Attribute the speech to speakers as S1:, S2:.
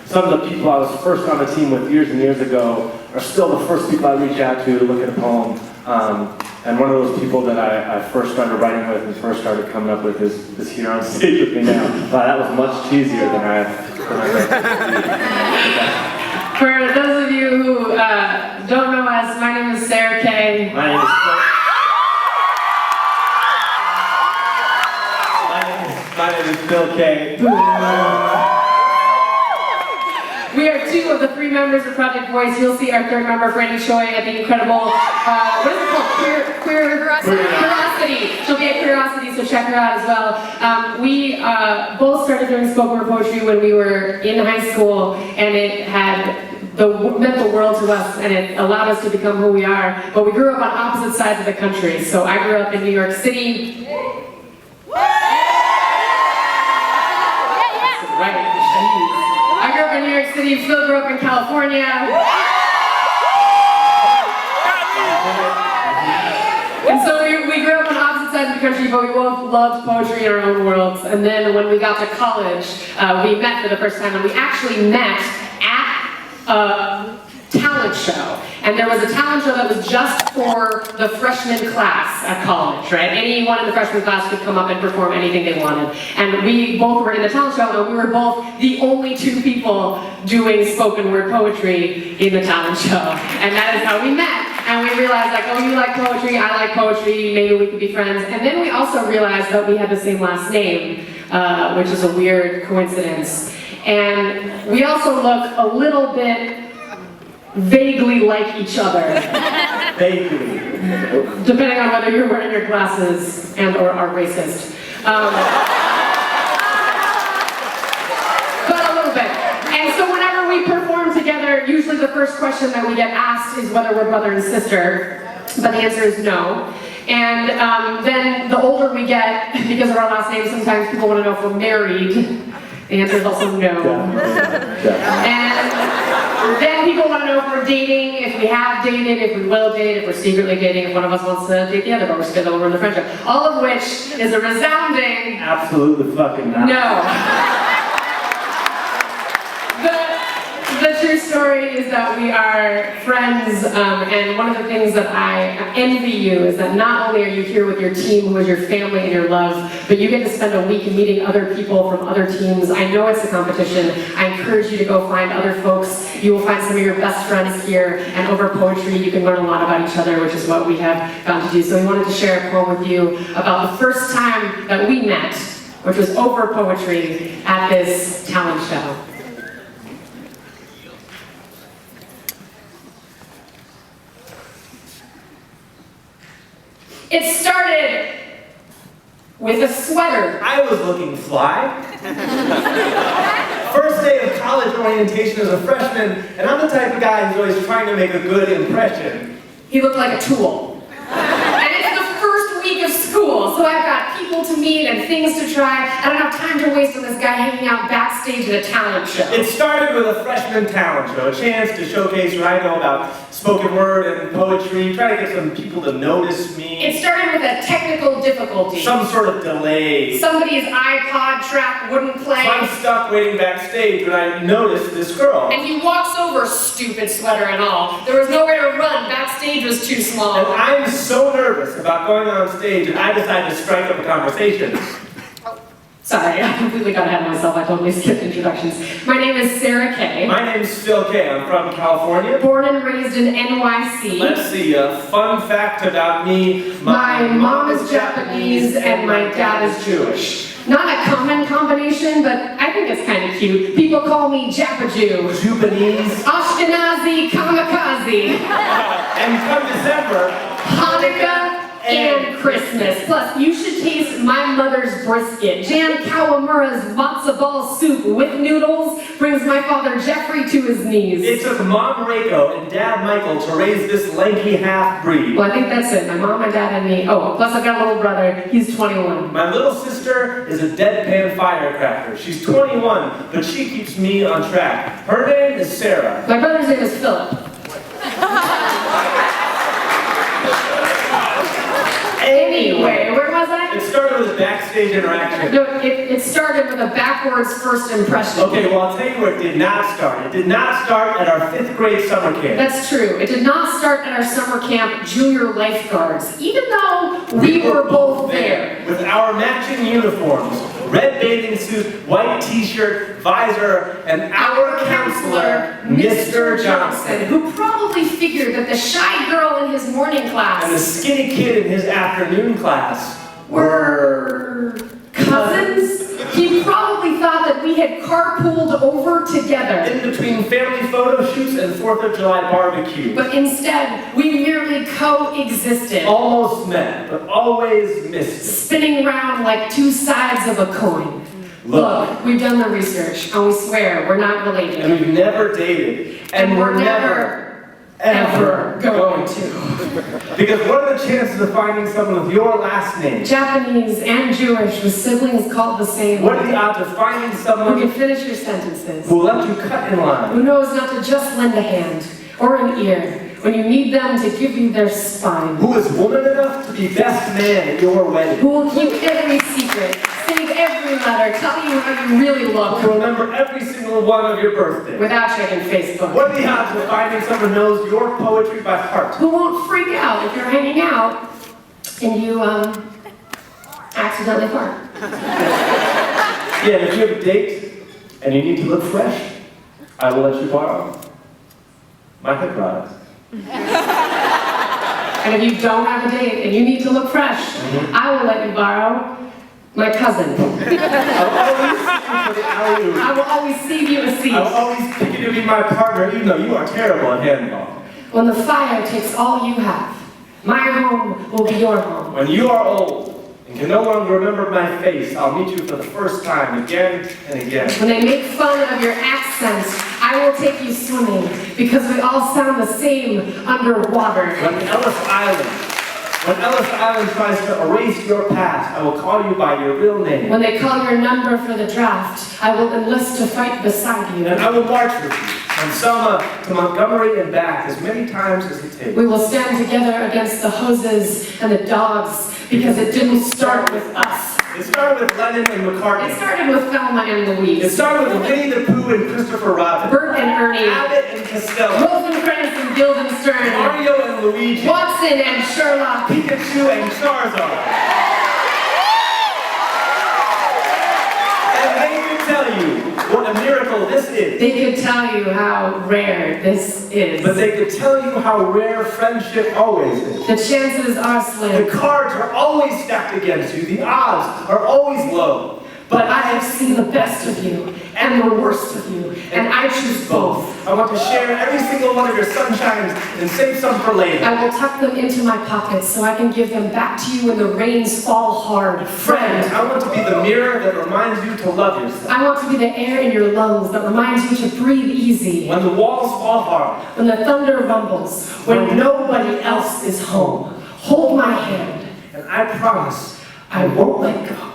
S1: Some of the people I was first on the team with years and years ago are still the first people I reach out to look at a poem. And one of those people that I first started writing with and first started coming up with is here on stage with me now. That was much cheesier than I
S2: For those of you who don't know us, my name is Sarah Kaye.
S1: My name is Phil Kaye.
S2: We are two of the three members of Project Voice. You'll see our third member, Brandy Choi, at the incredible, what is it called? Curiosity. She'll be at Curiosity, so check her out as well. We both started doing spoken word poetry when we were in high school, and it meant the world to us, and it allowed us to become who we are. But we grew up on opposite sides of the country. So I grew up in New York City. I grew up in New York City, Phil grew up in California. And so we grew up on opposite sides of the country, but we both loved poetry in our own worlds. And then when we got to college, we met for the first time, and we actually met at a talent show. And there was a talent show that was just for the freshman class at college, right? Anyone in the freshman class could come up and perform anything they wanted. And we both were in the talent show, and we were both the only two people doing spoken word poetry in the talent show. And that is how we met. And we realized, like, oh, you like poetry, I like poetry, maybe we could be friends. And then we also realized that we had the same last name, which is a weird coincidence. And we also look a little bit vaguely like each other.
S1: Vaguely.
S2: Depending on whether you're wearing your glasses and or are racist. But a little bit. And so whenever we perform together, usually the first question that we get asked is whether we're brother and sister. But the answer is no. And then the older we get, because of our last names, sometimes people want to know if we're married. The answer is also no. And then people want to know if we're dating, if we have dated, if we will date, if we're secretly dating, if one of us wants to date the other, but we're still over in the friendship. All of which is a resounding...
S1: Absolutely fucking not.
S2: No. The true story is that we are friends, and one of the things that I envy you is that not only are you here with your team, who is your family and your love, but you get to spend a week meeting other people from other teams. I know it's a competition. I encourage you to go find other folks. You will find some of your best friends here, and over poetry you can learn a lot about each other, which is what we have gotten to do. So we wanted to share a poem with you about the first time that we met, which was over poetry at this talent show. It started with a sweater.
S3: I was looking fly. First day of college orientation as a freshman, and I'm the type of guy who's always trying to make a good impression.
S2: He looked like a tool. And it's the first week of school, so I've got people to meet and things to try. I don't have time to waste on this guy hanging out backstage at a talent show.
S3: It started with a freshman talent show, a chance to showcase what I know about spoken word and poetry, try to get some people to notice me.
S2: It started with a technical difficulty.
S3: Some sort of delay.
S2: Somebody's iPod track wouldn't play.
S3: So I'm stuck waiting backstage when I noticed this girl.
S2: And he walks over, stupid sweater and all. There was nowhere to run, backstage was too small.
S3: And I'm so nervous about going on stage that I decided to strike up a conversation.
S2: Sorry, I completely got ahead of myself. I totally skipped introductions. My name is Sarah Kaye.
S3: My name's Phil Kaye. I'm from California.
S2: Born and raised in NYC.
S3: Let's see, a fun fact about me.
S2: My mom is Japanese and my dad is Jewish. Not a common combination, but I think it's kind of cute. People call me Japa-Jew.
S3: Japanese.
S2: Ashkenazi Kamikaze.
S3: And come December,
S2: Hanukkah and Christmas. Plus, you should taste my mother's brisket. Jan Kawamura's matzo ball soup with noodles brings my father Jeffrey to his knees.
S3: it took Mom Reiko and Dad Michael to raise this lanky half-breed.
S2: Well, I think that's it. My mom, my dad, and me. Oh, plus I've got a little brother. He's 21.
S3: My little sister is a deadpan firecracker. She's 21, but she keeps me on track. Her name is Sarah.
S2: My brother's name is Philip. Anyway, where was present?
S3: It started with a backstage interaction.
S2: No, it started with a backwards first impression.
S3: Okay, well, I'll tell you where it did not start. It did not start at our 5th grade summer camp.
S2: That's true. It did not start at our summer camp junior lifeguards, even though we were both there.
S3: With our matching uniforms, red bathing suit, white t-shirt, visor, and our counselor, Mr. Johnson,
S2: who probably figured that the shy girl in his morning
S3: and the
S2: class
S3: skinny kid in his afternoon class
S2: were cousins. He probably thought that we had carpooled over together.
S3: in between family photo shoots and 4th of July barbecues.
S2: But instead, we merely coexisted,
S3: Almost met, but always missed it.
S2: spinning round like two sides of a coin. Look, we've done the research, and we swear we're not related.
S3: And we've never dated, and we're never,
S2: ever going to.
S3: Because what are the chances of finding someone with your last name?
S2: Japanese and Jewish with siblings called the same.
S3: What are the odds of finding
S2: Who
S3: someone
S2: can finish your sentences?
S3: who will let you cut in line?
S2: Who knows not to just lend a hand or an ear when you need them to give you their spine?
S3: Who is woman enough to be best man at your wedding?
S2: Who will keep every secret, save every letter, tell you how you really look
S3: Who will remember every single one of your birthdays?
S2: without checking Facebook?
S3: What are the odds of finding someone who knows your poetry by heart?
S2: Who won't freak out if you're hanging out and you accidentally fart?
S3: Yeah, if you have a date and you need to look fresh, I will let you borrow my hair product.
S2: And if you don't have a date and you need to look fresh, I will let you borrow my cousin.
S3: I will always seek you for the alley-oop.
S2: I will always save you a seat.
S3: I will always pick you to be my partner, even though you are terrible at handball.
S2: When the fire takes all you have, my home will be your home.
S3: When you are old and can no longer remember my face, I'll meet you for the first time again and again.
S2: When they make fun of your accent, I will take you swimming because we all sound the same underwater.
S3: When Ellis Island tries to erase your past, I will call you by your real name.
S2: When they call your number for the draft, I will enlist to fight beside you.
S3: And I will march with you from Selma to Montgomery and back as many times as it takes.
S2: We will stand together against the hoses and the dogs because it didn't start with us.
S3: It started with Lennon and McCartney.
S2: It started with Thelma and
S3: It
S2: Louise,
S3: started with Winnie the Pooh and Christopher Robin,
S2: Bert and Ernie,
S3: Abbott and Costello,
S2: Rosencrantz and Guildenstern,
S3: Mario and Luigi,
S2: Watson and Sherlock,
S3: Pikachu and Charizard. And they can tell you what a miracle this is.
S2: They could tell you how rare this is.
S3: But they could tell you how rare friendship always is.
S2: The chances are
S3: The
S2: slim,
S3: cards are always stacked against you. The odds are always low.
S2: but I have seen the best of you and the worst of you, and I choose both.
S3: I want to share every single one of your sunshines and save some for later.
S2: I will tuck them into my pockets so I can give them back to you when the rains fall hard. Friend,
S3: I want to be the mirror that reminds you to love yourself.
S2: I want to be the air in your lungs that reminds you to breathe easy.
S3: When the walls fall hard,
S2: When the thunder rumbles, when nobody else is home, hold my hand,
S3: and I promise
S2: I won't let go.